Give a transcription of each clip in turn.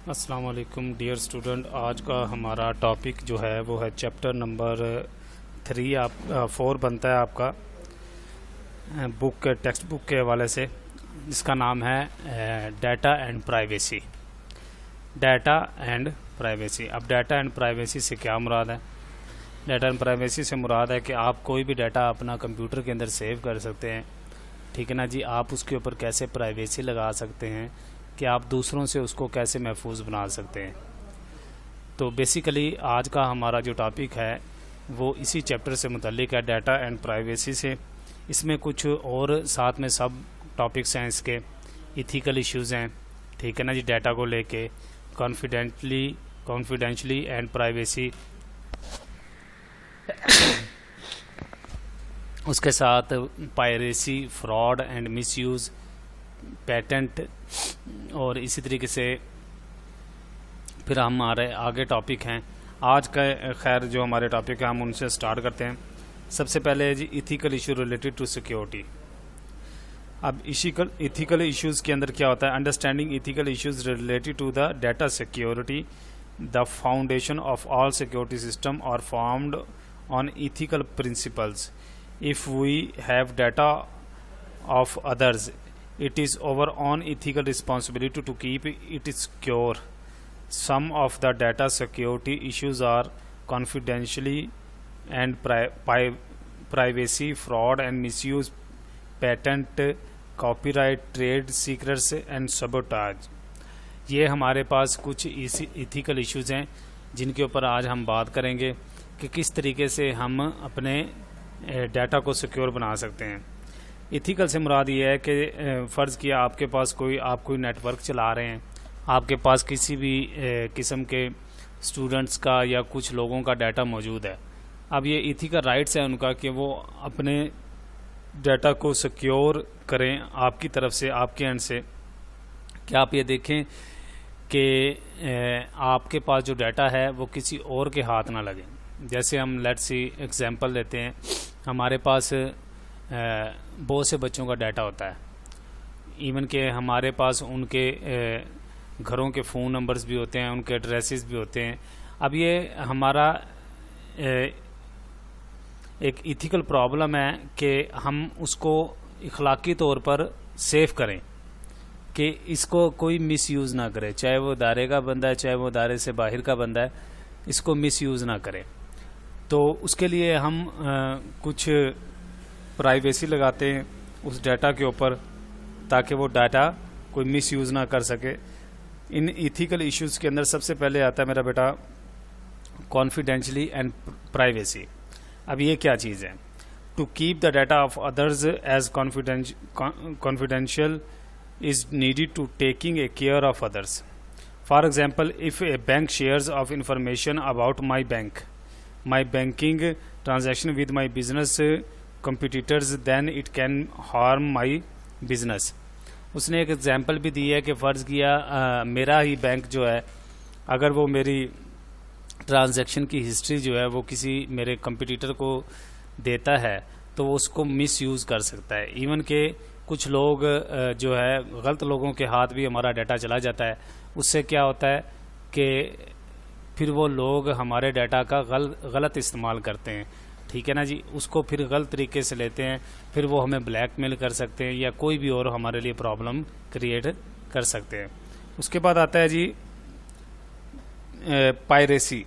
السلام علیکم dear student. آج کا ہمارا ٹاپک جو ہے وہ ہے چیپٹر نمبر 4 بنتا ہے آپ کا ٹیکسٹ بک کے حوالے سے، جس کا نام ہے data and privacy. Data and privacy. اب ڈیٹا اینڈ پرائیویسی سے کیا مراد ہے؟ ڈیٹا اینڈ پرائیویسی سے مراد ہے کہ آپ کوئی بھی ڈیٹا اپنا کمپیوٹر کے اندر سیو کر سکتے ہیں، ٹھیک ہے نا جی. آپ اس کے اوپر کیسے پرائیویسی لگا سکتے ہیں کہ آپ دوسروں سے اس کو کیسے محفوظ بنا سکتے ہیں. تو بیسیکلی آج کا ہمارا جو ٹاپک ہے وہ اسی چیپٹر سے متعلق ہے، ڈیٹا اینڈ پرائیویسی سے. اس میں کچھ اور ساتھ میں سب ٹاپکس ہیں، اس کے ایتھیکل ایشوز ہیں، ٹھیک ہے نا جی. ڈیٹا کو لے کے کانفیڈینشلی اینڈ پرائیویسی، اس کے ساتھ piracy, fraud and miss use, patent, اور اسی طریقے سے پھر ہمارے آگے ٹاپک ہیں. آج کا خیر جو ہمارے ٹاپک ہیں ہم ان سے سٹارٹ کرتے ہیں. سب سے پہلے جی ethical issue related to security. اب ایتھیکل ایشوز کے اندر کیا ہوتا ہے؟ Understanding ethical issues related to the data security. The foundation of all security system are formed on ethical principles. If we have data of others, it is our own ethical responsibility to keep it secure. Some of the data security issues are confidentiality and privacy, fraud and misuse, patent, copyright, trade secrets and sabotage. یہ ہمارے پاس کچھ ethical issues ہیں جن کے اوپر آج ہم بات کریں گے کہ کس طریقے سے ہم اپنے ڈیٹا کو سیکیور بنا سکتے ہیں. ایتھیکل سے مراد یہ ہے کہ فرض کیا آپ کے پاس آپ کوئی نیٹ ورک چلا رہے ہیں، آپ کے پاس کسی بھی قسم کے اسٹوڈنٹس کا یا کچھ لوگوں کا ڈیٹا موجود ہے. اب یہ ایتھیکل رائٹس ہے ان کا کہ وہ اپنے ڈیٹا کو سیکیور کریں آپ کی طرف سے، آپ کے اینڈ سے، کہ آپ یہ دیکھیں کہ آپ کے پاس جو ڈیٹا ہے وہ کسی اور کے ہاتھ نہ لگے. جیسے ہم لیٹس سی ایگزامپل لیتے ہیں، ہمارے پاس بہت سے بچوں کا ڈیٹا ہوتا ہے، ایون کہ ہمارے پاس ان کے گھروں کے فون نمبرز بھی ہوتے ہیں، ان کے ایڈریسز بھی ہوتے ہیں. اب یہ ہمارا ایک ایتھیکل پرابلم ہے کہ ہم اس کو اخلاقی طور پر سیف کریں کہ اس کو کوئی مس یوز نہ کرے، چاہے وہ ادارے کا بندہ ہے، چاہے وہ ادارے سے باہر کا بندہ ہے، اس کو مس یوز نہ کرے. تو اس کے لیے ہم کچھ پرائیویسی لگاتے ہیں اس ڈیٹا کے اوپر تاکہ وہ ڈیٹا کوئی مس یوز نہ کر سکے. ان ایتھیکل ایشوز کے اندر سب سے پہلے آتا ہے میرا بیٹا کانفیڈینشلی اینڈ پرائیویسی. اب یہ کیا چیز ہے؟ To keep the data of others is confidential is needed to taking a care of others. For example, if a bank shares of information about my banking transaction with my business competitors, then it can harm my business. اس نے ایک example بھی دی ہے کہ فرض کیا میرا ہی bank جو ہے اگر وہ میری ٹرانزیکشن کی ہسٹری جو ہے وہ کسی میرے کمپٹیٹر کو دیتا ہے تو وہ اس کو مس یوز کر سکتا ہے. ایون کہ کچھ لوگ جو ہے غلط لوگوں کے ہاتھ بھی ہمارا ڈیٹا چلا جاتا ہے. اس سے کیا ہوتا ہے کہ پھر وہ لوگ ہمارے ڈیٹا کا غلط استعمال کرتے ہیں، ٹھیک ہے نا جی. اس کو پھر غلط طریقے سے لیتے ہیں، پھر وہ ہمیں بلیک میل کر سکتے ہیں یا کوئی بھی اور ہمارے لیے پرابلم کریٹ کر سکتے ہیں. اس کے بعد آتا ہے جی پائریسی.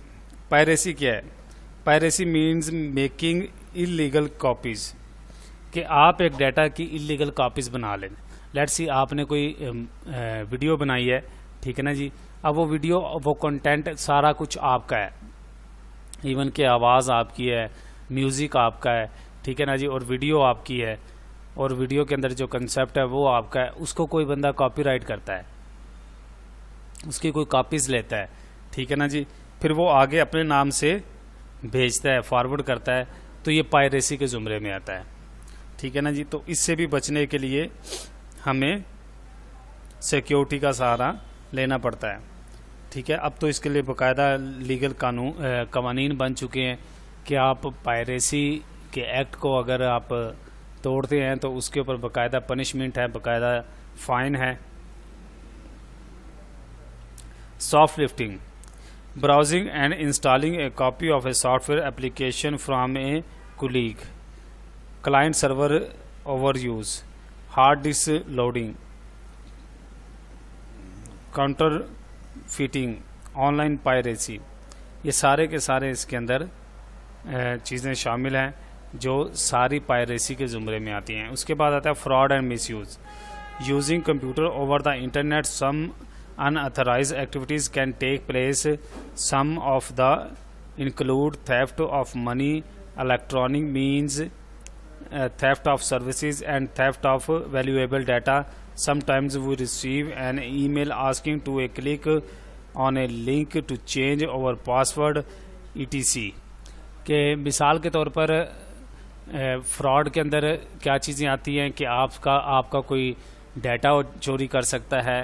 پائریسی کیا ہے؟ Piracy means making illegal copies, کہ آپ ایک ڈیٹا کی انلیگل کاپیز بنا لیں. لیٹس سی آپ نے کوئی ویڈیو بنائی ہے، ٹھیک ہے نا جی. اب وہ ویڈیو، وہ کنٹینٹ سارا کچھ آپ کا ہے، ایون کہ آواز آپ کی ہے، میوزک آپ کا ہے، ٹھیک ہے نا جی، اور ویڈیو آپ کی ہے، اور ویڈیو کے اندر جو کنسیپٹ ہے وہ آپ کا ہے. اس کو کوئی بندہ کاپی رائٹ کرتا ہے، اس کی کوئی کاپیز لیتا ہے، ٹھیک ہے نا جی. پھر وہ آگے اپنے نام سے بھیجتا ہے، فارورڈ کرتا ہے، تو یہ پائریسی کے زمرے میں آتا ہے، ٹھیک ہے نا جی. تو اس سے بھی بچنے کے لیے ہمیں سیکیورٹی کا سہارا لینا پڑتا ہے، ٹھیک ہے. اب تو اس کے لیے باقاعدہ لیگل قوانین بن چکے ہیں کہ آپ پائریسی کے ایکٹ کو اگر آپ توڑتے ہیں تو اس کے اوپر باقاعدہ پنشمنٹ ہے، باقاعدہ فائن ہے. soft lifting, browsing and installing a copy of a software application from a colleague, client server overuse, hard disk loading, counterfeiting, on line piracy. یہ سارے کے سارے اس کے اندر چیزیں شامل ہیں جو ساری پائریسی کے زمرے میں آتی ہیں. اس کے بعد آتا ہے fraud and miss use. Using computer over the internet some unauthorized activities can take place. Some of the include theft of money, electronic means, theft of services and theft of valuable data. Sometimes we receive an email asking to click on a link to change our password etc. کہ مثال کے طور پر fraud کے اندر کیا چیزیں آتی ہیں کہ آپ کا کوئی ڈیٹا چوری کر سکتا ہے,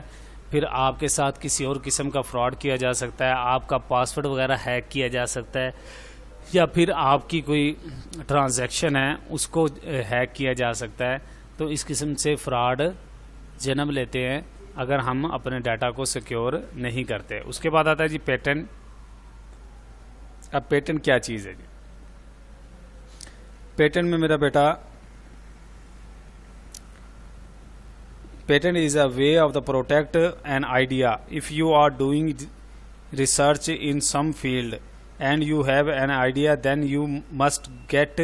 پھر آپ کے ساتھ کسی اور قسم کا فراڈ کیا جا سکتا ہے, آپ کا پاسورڈ وغیرہ ہیک کیا جا سکتا ہے, یا پھر آپ کی کوئی ٹرانزیکشن ہے اس کو ہیک کیا جا سکتا ہے. تو اس قسم سے فراڈ جنم لیتے ہیں اگر ہم اپنے ڈیٹا کو سیکیور نہیں کرتے. اس کے بعد آتا ہے جی پیٹنٹ. اب پیٹنٹ کیا چیز ہے جی؟ پیٹنٹ میں میرا بیٹا patent is a way of the protect an idea. If you are doing research in some field and you have an idea, then you must get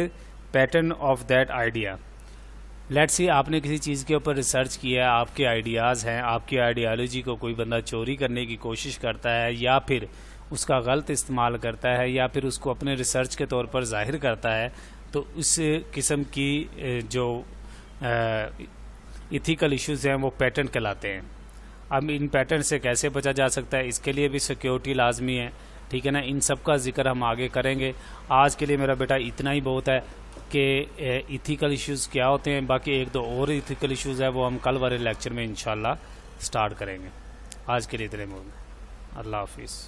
patent of that idea. Let's see, آپ نے کسی چیز کے اوپر research کیا ہے, آپ کے آئیڈیاز ہیں, آپ کی آئیڈیالوجی کو کوئی بندہ چوری کرنے کی کوشش کرتا ہے یا پھر اس کا غلط استعمال کرتا ہے یا پھر اس کو اپنے ریسرچ کے طور پر ظاہر کرتا ہے, تو اس قسم کی جو ایتھیکل ایشوز ہیں وہ پیٹنٹ کہلاتے ہیں. اب ان پیٹنٹ سے کیسے بچا جا سکتا ہے, اس کے لیے بھی سیکیورٹی لازمی ہے, ٹھیک ہے نا. ان سب کا ذکر ہم آگے کریں گے. آج کے لیے میرا بیٹا اتنا ہی بہت ہے کہ ایتھیکل ایشوز کیا ہوتے ہیں. باقی ایک دو اور ایتھیکل ایشوز ہے وہ ہم کل والے لیکچر میں انشاءاللہ سٹارٹ کریں گے. آج کے لیے اتنے بہت. اللہ حافظ.